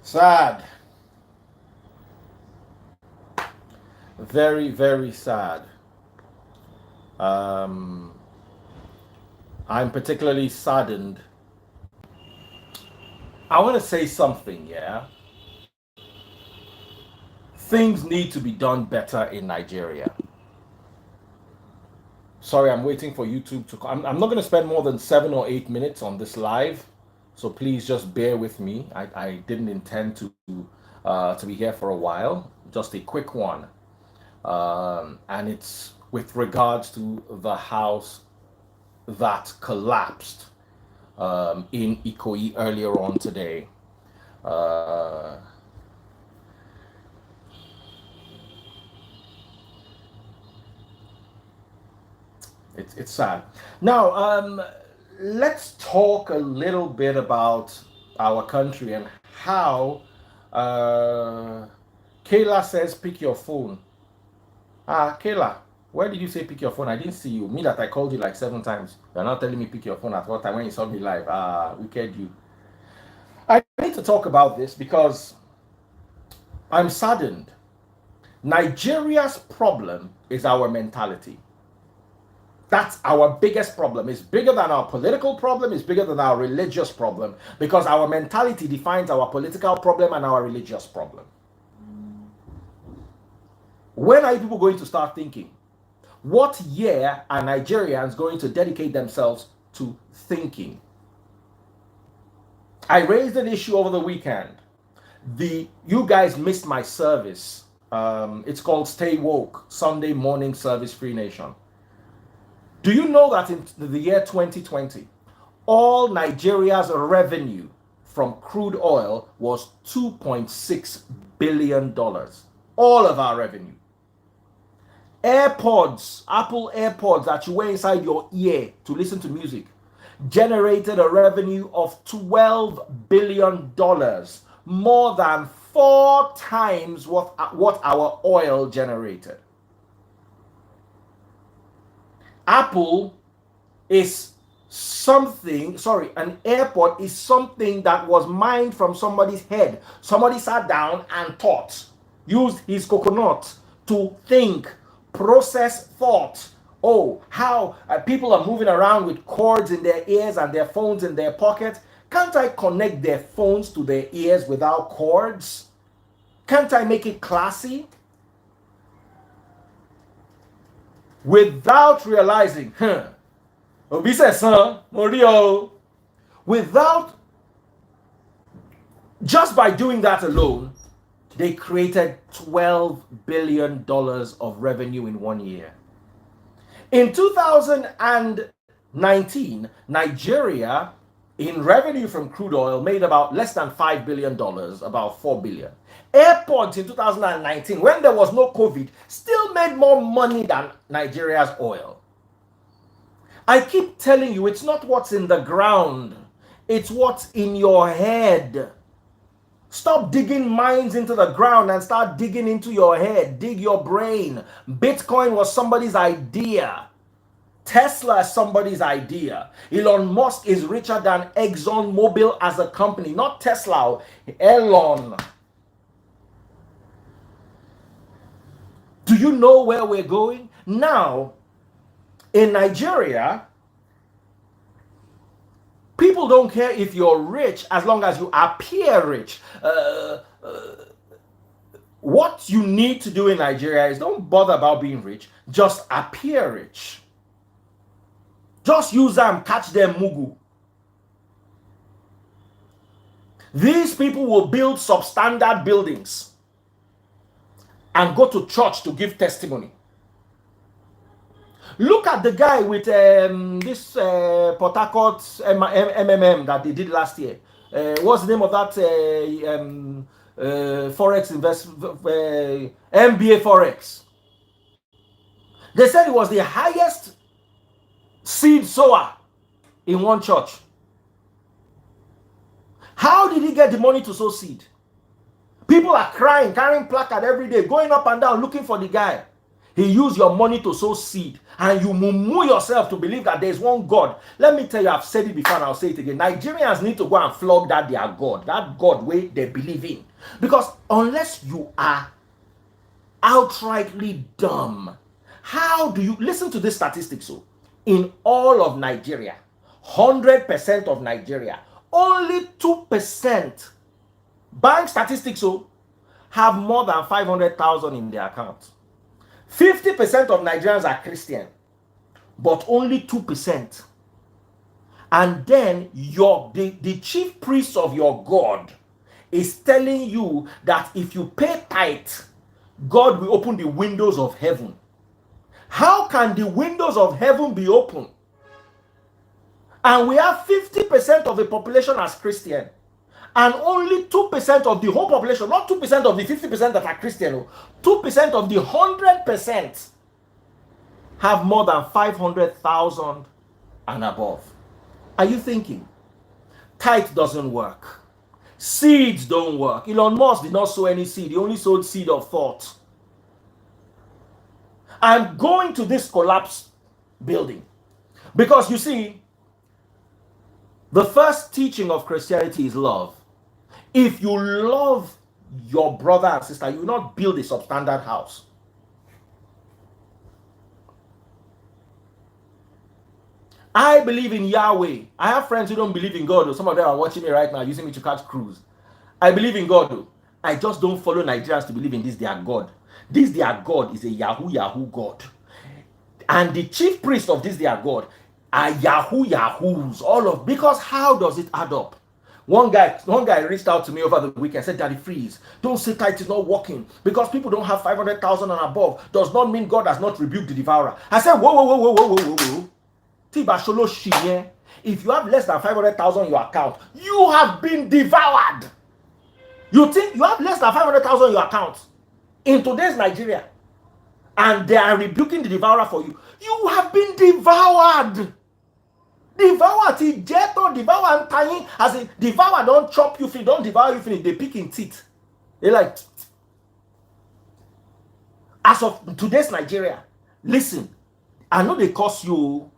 Sad. Very, very sad. Um, I'm particularly saddened. I want to say something, yeah? Things need to be done better in Nigeria. Sorry, I'm waiting for YouTube to. I'm not going to spend more than 7 or 8 minutes on this live, so please just bear with me. I didn't intend to be here for a while. Just a quick one, and it's with regards to the house that collapsed in Ikoyi earlier on today. Uh, it's sad. Now, let's talk a little bit about our country and how uh, Kayla says, pick your phone. Ah, Kayla, where did you say pick your phone? I didn't see you. Me that I called you like 7 times. You're not telling me pick your phone at what time when you saw me live. Ah, wicked you. I need to talk about this because I'm saddened. Nigeria's problem is our mentality. That's our biggest problem. It's bigger than our political problem, it's bigger than our religious problem because our mentality defines our political problem and our religious problem. When are people going to start thinking? What year are Nigerians going to dedicate themselves to thinking? I raised an issue over the weekend. You guys missed my service. It's called Stay Woke, Sunday Morning Service Free Nation. Do you know that in the year 2020, all Nigeria's revenue from crude oil was $2.6 billion? All of our revenue. AirPods, Apple AirPods that you wear inside your ear to listen to music, generated a revenue of $12 billion, more than 4 times what our oil generated. Apple is an airport is something that was mined from somebody's head. Somebody sat down and thought, used his coconut to think, process thought. Oh, how people are moving around with cords in their ears and their phones in their pocket. Can't I connect their phones to their ears without cords? Can't I make it classy? Without realizing, without, just by doing that alone, they created $12 billion of revenue in 1 year. In 2019, Nigeria, in revenue from crude oil, made about less than $5 billion, about $4 billion. Airports in 2019, when there was no COVID, still made more money than Nigeria's oil. I keep telling you, it's not what's in the ground, it's what's in your head. Stop digging mines into the ground and start digging into your head. Dig your brain. Bitcoin was somebody's idea. Tesla is somebody's idea. Elon Musk is richer than ExxonMobil as a company. Not Tesla, Elon. Do you know where we're going? Now, in Nigeria, people don't care if you're rich as long as you appear rich. What you need to do in Nigeria is don't bother about being rich, just appear rich. Just use them, catch them, mugu. These people will build substandard buildings and go to church to give testimony. Look at the guy with this Port Harcourt MMM that they did last year. What's the name of that Forex investment? MBA Forex. They said it was the highest seed sower in one church. How did he get the money to sow seed? People are crying, carrying placard every day, going up and down looking for the guy. He used your money to sow seed, and you mumu yourself to believe that there's one God. Let me tell you, I've said it before and I'll say it again. Nigerians need to go and flog that their God, that God way they believe in. Because unless you are outrightly dumb, how do you listen to this statistic? So, in all of Nigeria, 100% of Nigeria, only 2% bank statistics so have more than 500,000 in their account. 50% of Nigerians are Christian, but only 2%. And then the chief priest of your God is telling you that if you pay tithe, God will open the windows of heaven. How can the windows of heaven be open? And we have 50% of the population as Christian, and only 2% of the whole population, not 2% of the 50% that are Christian, 2% of the 100% have more than 500,000 and above. Are you thinking? Tithe doesn't work. Seeds don't work. Elon Musk did not sow any seed. He only sowed seed of thought. I'm going to this collapsed building because you see, the first teaching of Christianity is love. If you love your brother and sister, you will not build a substandard house. I believe in Yahweh. I have friends who don't believe in God. Some of them are watching me right now, using me to catch cruise. I believe in God. I just don't follow Nigerians to believe in this their God. This their God is a Yahoo God. And the chief priest of this their God are Yahoos. All of, because how does it add up? One guy reached out to me over the weekend, said, Daddy Freeze, don't say tithe is not working. Because people don't have 500,000 and above does not mean God has not rebuked the devourer. I said, whoa. If you have less than 500,000 in your account, you have been devoured. You think you have less than 500,000 in your account in today's Nigeria, and they are rebuking the devourer for you? You have been devoured. Devour till jet or devour and tying, as in devour don't chop you finish, don't devour you finish, they pick in teeth. They like, as of today's Nigeria, listen, I know they cost you.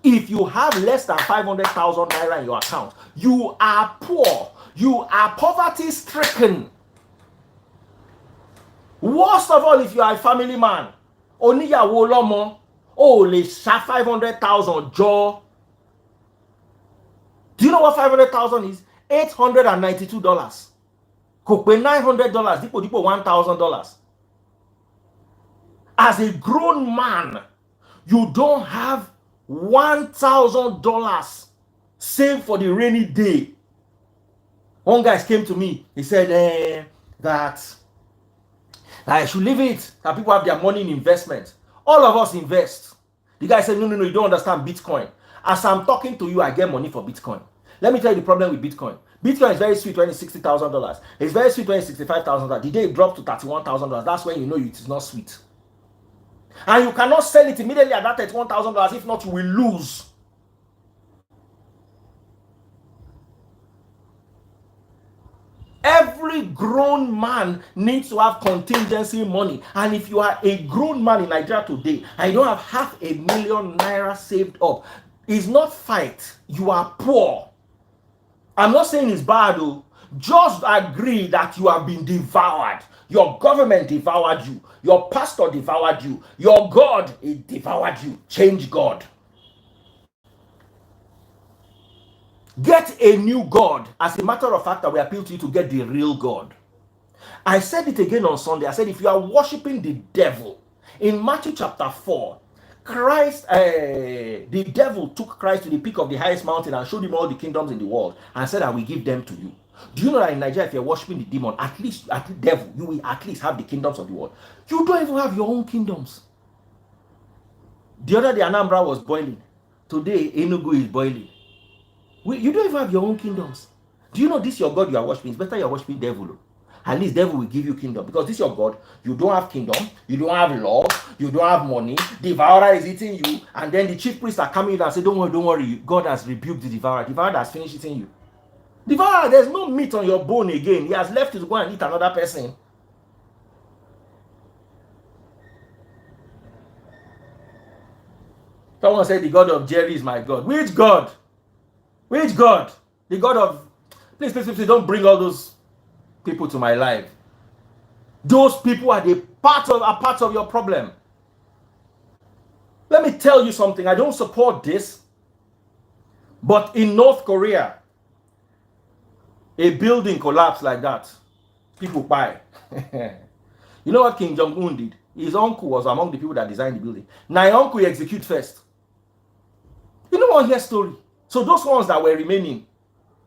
If you have less than 500,000 naira in your account, you are poor. You are poverty stricken. Worst of all, if you are a family man, only ya wolomo, le sha 500,000 jaw. Do you know what 500,000 is? $892. Could pay $900, dipo $1,000. As a grown man, you don't have $1,000 saved for the rainy day. One guy came to me. He said that I should leave it, that people have their money in investment. All of us invest. The guy said, no, you don't understand Bitcoin. As I'm talking to you, I get money for Bitcoin. Let me tell you the problem with Bitcoin. Bitcoin is very sweet when it's $60,000. It's very sweet when it's $65,000. The day it dropped to $31,000, that's when you know it is not sweet. And you cannot sell it immediately at that $31,000. If not, you will lose. Every grown man needs to have contingency money. And if you are a grown man in Nigeria today and you don't have $500,000 naira saved up, it's not fight. You are poor. I'm not saying it's bad though. Just agree that you have been devoured. Your government devoured you. Your pastor devoured you. Your God, it devoured you. Change God. Get a new God. As a matter of fact, I will appeal to you to get the real God. I said it again on Sunday. I said, if you are worshiping the devil, in Matthew chapter 4, Christ, the devil took Christ to the peak of the highest mountain and showed him all the kingdoms in the world and said, I will give them to you. Do you know that in Nigeria, if you're worshiping the demon, at least the devil, you will at least have the kingdoms of the world. You don't even have your own kingdoms. The other day, Anambra was boiling. Today, Enugu is boiling. You don't even have your own kingdoms. Do you know this your God you are worshiping? It's better you're worshiping devil. At least devil will give you kingdom. Because this is your God. You don't have kingdom. You don't have law. You don't have money. Devourer is eating you. And then the chief priests are coming in and say, don't worry. God has rebuked the devourer. Devourer has finished eating you. Devourer, there's no meat on your bone again. He has left you to go and eat another person. Someone said the God of Jerry is my God. Which God? Which God? The God of... Please, please, please, don't bring all those people to my life. Those people are part of your problem. Let me tell you something. I don't support this. But in North Korea, a building collapsed like that. People buy. You know what Kim Jong-un did? His uncle was among the people that designed the building. Now, uncle execute first. You know one here story. So those ones that were remaining,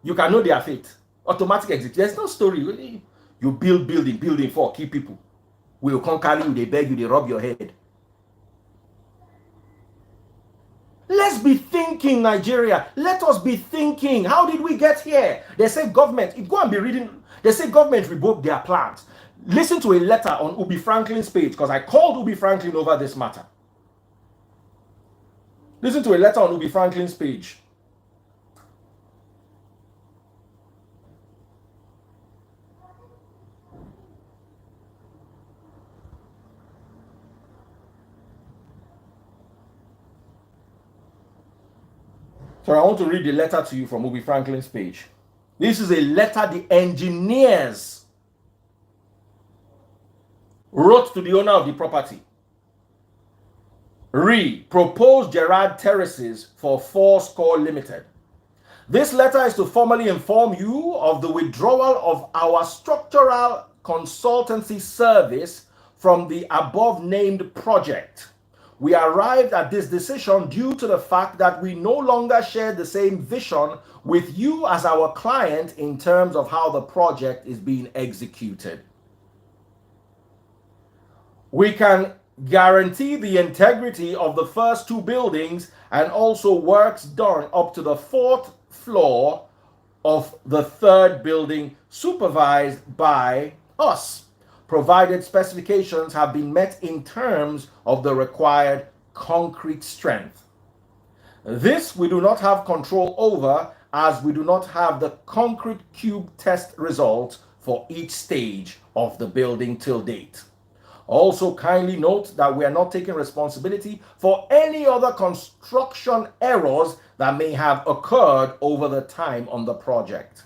you can know their fate. Automatic exit. There's no story. You build building for key people. Will come carry you, they beg you, they rub your head. Let's be thinking, Nigeria. Let us be thinking. How did we get here? They say government. Go and be reading. They say government revoked their plans. Listen to a letter on Ubi Franklin's page, because I called Ubi Franklin over this matter. Listen to a letter on Ubi Franklin's page. So I want to read the letter to you from Ubi Franklin's page. This is a letter the engineers wrote to the owner of the property. Proposed Gerard Terraces for 4 Limited. This letter is to formally inform you of the withdrawal of our structural consultancy service from the above named project. We arrived at this decision due to the fact that we no longer share the same vision with you as our client in terms of how the project is being executed. We can guarantee the integrity of the first 2 buildings and also works done up to the 4th floor of the 3rd building supervised by us, provided specifications have been met in terms of the required concrete strength. This we do not have control over, as we do not have the concrete cube test results for each stage of the building till date. Also, kindly note that we are not taking responsibility for any other construction errors that may have occurred over the time on the project.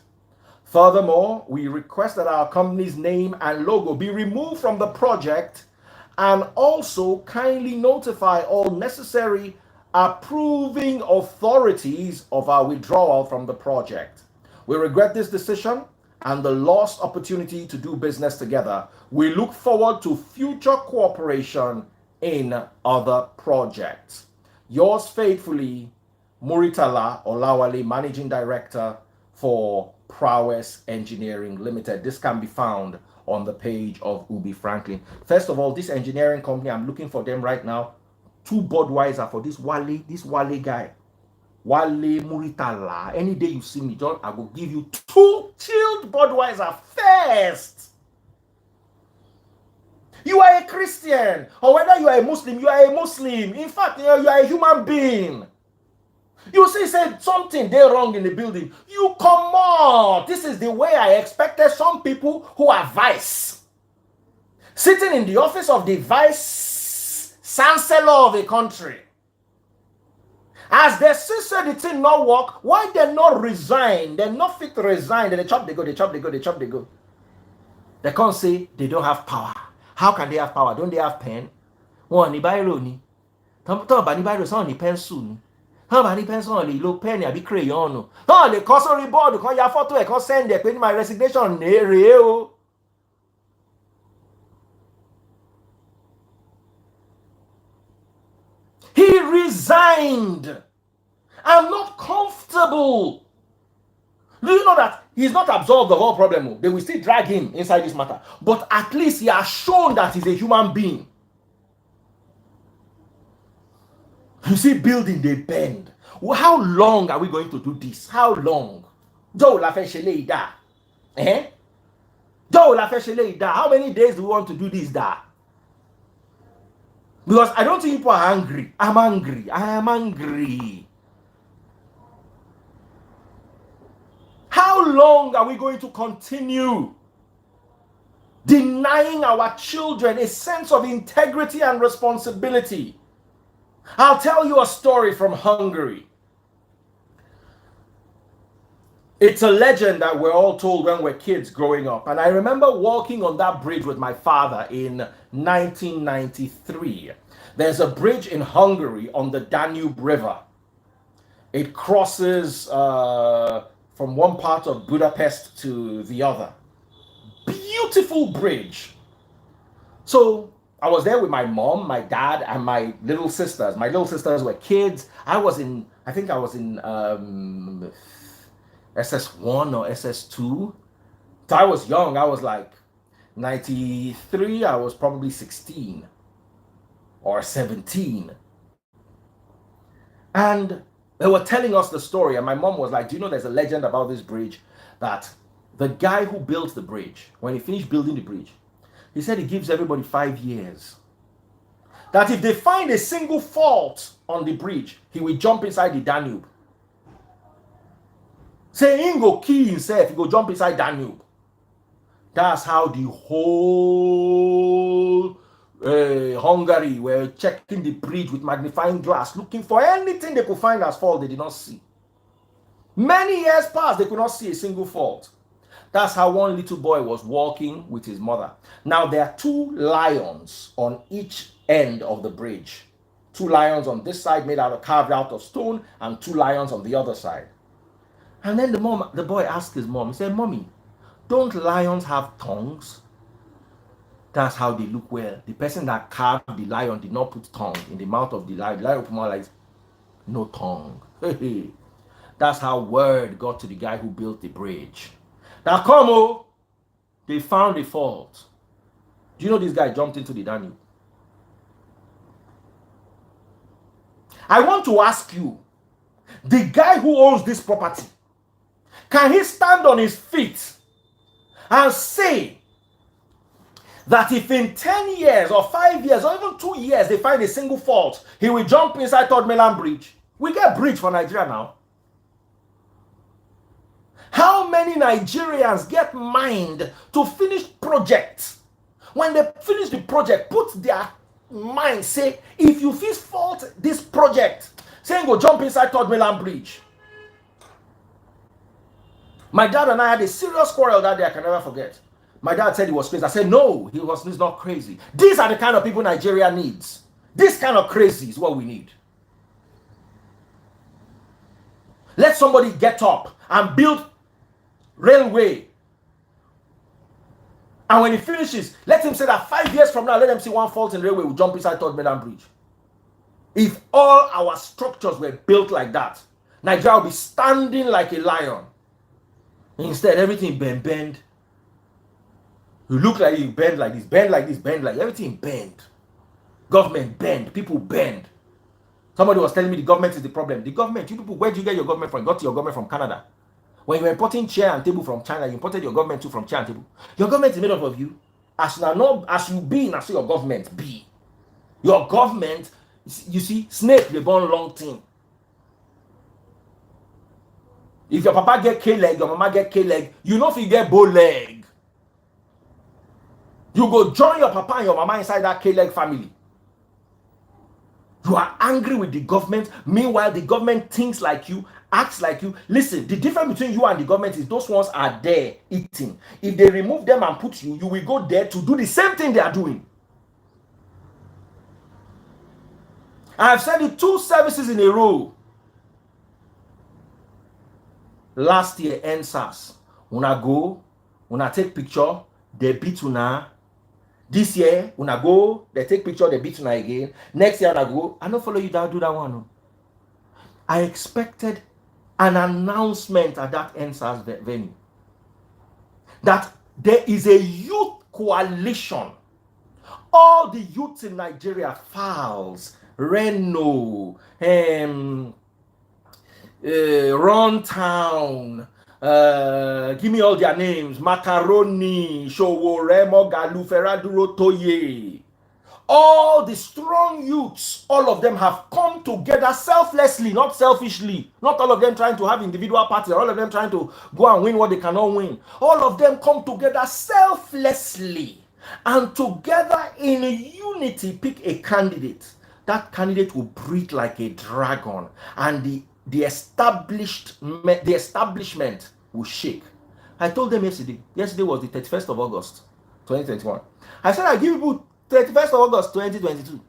Furthermore, we request that our company's name and logo be removed from the project, and also kindly notify all necessary approving authorities of our withdrawal from the project. We regret this decision and the lost opportunity to do business together. We look forward to future cooperation in other projects. Yours faithfully, Muritala Olawale, Managing Director for Prowess Engineering Limited. This can be found on the page of Ubi Franklin. First of all, this engineering company, I'm looking for them right now. 2 Budweiser for this Wale guy. Wale Muritala. Any day you see me, John, I will give you 2 chilled Budweiser first. You are a Christian, or whether you are a Muslim, you are a Muslim. In fact, you are a human being. You see, said something they wrong in the building. You come on. This is the way I expected some people who are vice, sitting in the office of the vice chancellor of a country. As the sister the thing not work, why they not resign? They not fit to resign. Then they chop, they go, they chop, they go, they chop, they go. They can't say they don't have power. How can they have power? Don't they have pen? One ni biro ni. Talk about ni biro, some ni pencil ni. How about ni pencil ni lo pen ya bi crayon no. Oh, the cursory board kan ya photo e kan send e pe my resignation ne re o. He resigned. I'm not comfortable. Do you know that he's not absolved of all problem? They will still drag him inside this matter. But at least he has shown that he's a human being. You see, building, they bend. Well, how long are we going to do this? How long? Joe la fe shele ida. Joe la fe shele ida. How many days do we want to do this da? Because I don't think people are angry. I'm angry. I am angry. How long are we going to continue denying our children a sense of integrity and responsibility? I'll tell you a story from Hungary. It's a legend that we're all told when we're kids growing up. And I remember walking on that bridge with my father in 1993. There's a bridge in Hungary on the Danube River. It crosses from one part of Budapest to the other. Beautiful bridge. So I was there with my mom, my dad, and my little sisters. My little sisters were kids. I think I was in SS1 or SS2. So I was young. I was like 93. I was probably 16 or 17. And they were telling us the story. And my mom was like, do you know there's a legend about this bridge that the guy who built the bridge, when he finished building the bridge, he said he gives everybody 5 years. That if they find a single fault on the bridge, he will jump inside the Danube. Say he go kill himself, he go jump inside Danube. That's how the whole Hungary were checking the bridge with magnifying glass, looking for anything they could find as fault they did not see. Many years passed, they could not see a single fault. That's how one little boy was walking with his mother. Now there are 2 lions on each end of the bridge. 2 lions on this side carved out of stone, and 2 lions on the other side. And then the boy asked his mom, he said, Mommy, don't lions have tongues? That's how they look well. The person that carved the lion did not put tongue in the mouth of the lion. The lion opened more like, no tongue. That's how word got to the guy who built the bridge. Now come on, they found a fault. Do you know this guy jumped into the Danube? I want to ask you, the guy who owns this property, can he stand on his feet and say that if in 10 years or 5 years or even 2 years they find a single fault, he will jump inside Third Mainland Bridge? We get bridge for Nigeria now. How many Nigerians get mind to finish projects? When they finish the project, put their mind, say, if you feel fault this project, say go jump inside Third Mainland Bridge. My dad and I had a serious quarrel that day I can never forget. My dad said he was crazy. I said, no, he's not crazy. These are the kind of people Nigeria needs. This kind of crazy is what we need. Let somebody get up and build railway. And when he finishes, let him say that 5 years from now, let them see one fault in the railway, we'll jump inside Third Mainland Bridge. If all our structures were built like that, Nigeria will be standing like a lion. Instead, everything bend. You look like you bend like this, everything bend. Government bend, people bend. Somebody was telling me the government is the problem. The government, you people, where do you get your government from? You got your government from Canada. When you were importing chair and table from China, you imported your government too from chair and table. Your government is made up of you. As you be, now so your government be. Your government, you see, snake, they born long thing. If your papa get K-leg, your mama get K-leg, you know if you get bow leg. You go join your papa and your mama inside that K-leg family. You are angry with the government. Meanwhile, the government thinks like you, acts like you. Listen, the difference between you and the government is those ones are there eating. If they remove them and put you, you will go there to do the same thing they are doing. I've said it 2 services in a row. Last year, NSAS. Una go, una take picture, they beat una. This year, una go, they take picture, they beat una again. Next year, una go, I don't follow you down, do that one. I expected an announcement at that NSAS venue that there is a youth coalition. All the youths in Nigeria, Fals, Reno, Run Town, give me all their names, Macaroni, Showoremo, Galu, Ferraduro, Toye. All the strong youths, all of them have come together selflessly, not selfishly. Not all of them trying to have individual parties, all of them trying to go and win what they cannot win. All of them come together selflessly and together in unity pick a candidate that candidate will breathe like a dragon, and the establishment will shake. I told them yesterday. Yesterday was the 31st of August, 2021. I said I give you 31st of August, 2022.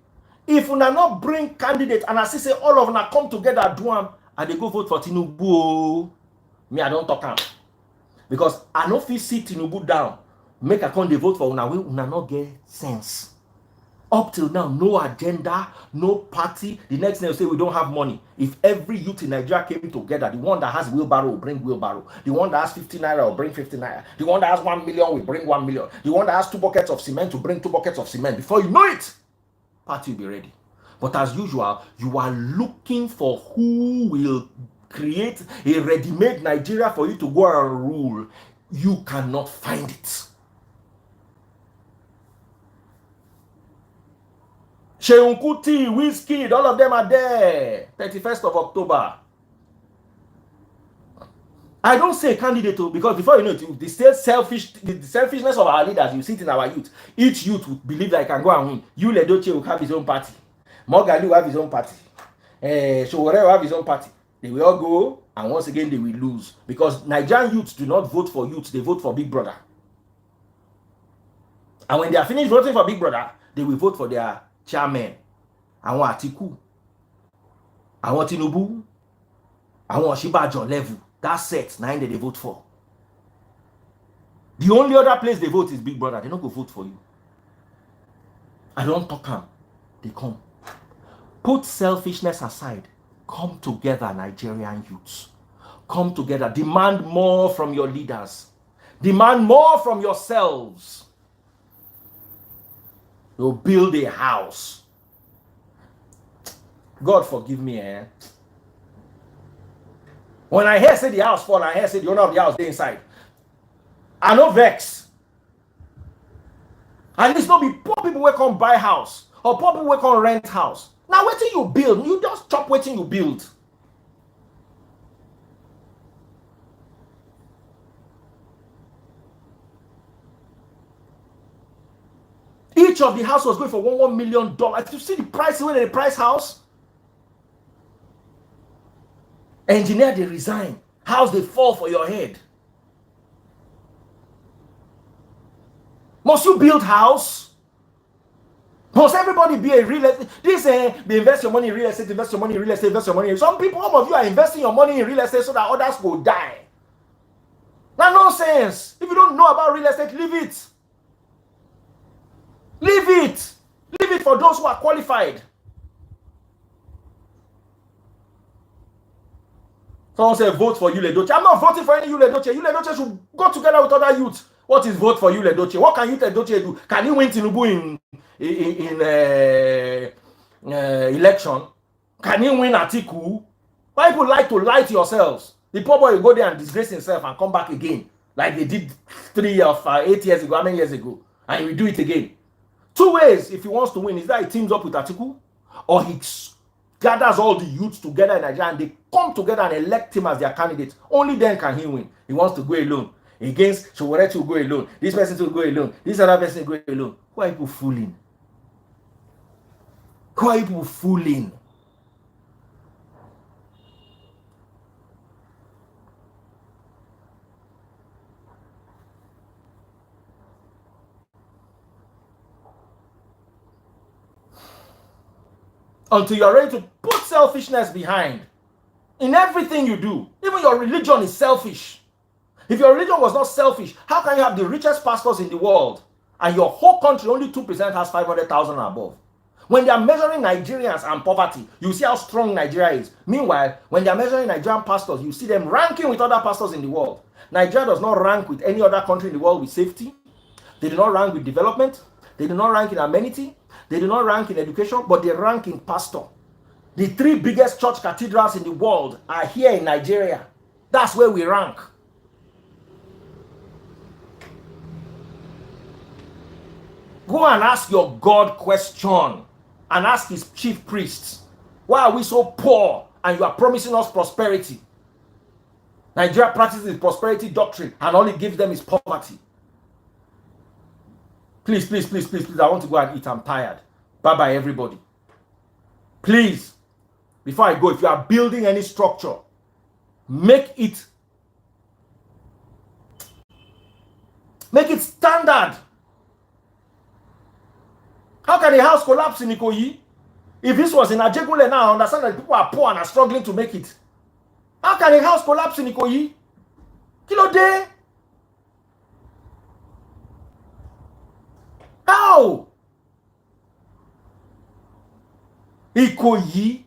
If una not bring candidate and I say all of una come together do am and they go vote for Tinubu, me I don't talk am, because I no fit sit Tinubu down make I come dey vote for una wey una not get sense. Up till now, no agenda, no party. The next thing they say we don't have money. If every youth in Nigeria came together, the one that has wheelbarrow will bring wheelbarrow. The one that has 50 naira will bring 50 naira. The one that has 1 million will bring 1 million. The one that has 2 buckets of cement will bring 2 buckets of cement. Before you know it, party will be ready. But as usual, you are looking for who will create a ready-made Nigeria for you to go and rule. You cannot find it. Seun Kuti, Wizkid, all of them are there. 31st of October. I don't say candidate because before you know it, the selfishness of our leaders, you see it in our youth. Each youth would believe that I can go and win. You Ledoche will have his own party. Morgali will have his own party. Showore will have his own party. They will all go, and once again they will lose. Because Nigerian youths do not vote for youths, they vote for Big Brother. And when they are finished voting for Big Brother, they will vote for their chairman. Àwọn Atiku, àwọn Tinubu, àwọn Shibajo level. That's set. Now they vote for. The only other place they vote is Big Brother. They don't go vote for you. I don't talk them. They come. Put selfishness aside. Come together, Nigerian youths. Come together. Demand more from your leaders. Demand more from yourselves. You'll build a house. God forgive me, When I hear say the house fall, I hear say the owner of the house dey inside, I no vex. At least not be poor people wey come buy house or poor people wey come rent house. Now wetin you build, you just chop wetin you build. Each of the house was going for $1 million. You see the price when they price house? Engineer they resign. House they fall for your head. Must you build house? Must everybody be a real estate? This they invest your money in real estate, invest your money in real estate, invest your money in. Some people, some of you are investing your money in real estate so that others will die. That's nonsense. If you don't know about real estate, leave it. Leave it. Leave it for those who are qualified. Someone said vote for Yul Edochie. I'm not voting for any Yul Edochie. Yul Edochie should go together with other youths. What is vote for Yul Edochie? What can Yul Edochie do? Can he win Tinubu in election? Can he win Atiku? Why people like to lie to yourselves? The poor boy will go there and disgrace himself and come back again, like they did 8 years ago, how many years ago? And he will do it again. Two ways if he wants to win. Is that he teams up with Atiku, or he gathers all the youths together in Nigeria and they come together and elect him as their candidate. Only then can he win. He wants to go alone. Against Showore to go alone. This person to go alone. This other person to go alone. Who are people fooling? Who are people fooling? Until you're ready to put selfishness behind in everything you do. Even your religion is selfish. If your religion was not selfish, how can you have the richest pastors in the world and your whole country only 2% has 500,000 and above? When they are measuring Nigerians and poverty, you see how strong Nigeria is. Meanwhile, when they are measuring Nigerian pastors, you see them ranking with other pastors in the world. Nigeria does not rank with any other country in the world with safety. They do not rank with development. They do not rank in amenity. They do not rank in education, but they rank in pastor. The 3 biggest church cathedrals in the world are here in Nigeria. That's where we rank. Go and ask your God question and ask his chief priests. Why are we so poor and you are promising us prosperity? Nigeria practices prosperity doctrine and all it gives them is poverty. Please, please, please, please, please. I want to go and eat. I'm tired. Bye-bye, everybody. Please, before I go, if you are building any structure, make it standard. How can a house collapse in Ikoyi? If this was in Ajegule now, I understand that people are poor and are struggling to make it. How can a house collapse in Ikoyi? Kilo day? How? Ikoyi?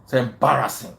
It's embarrassing.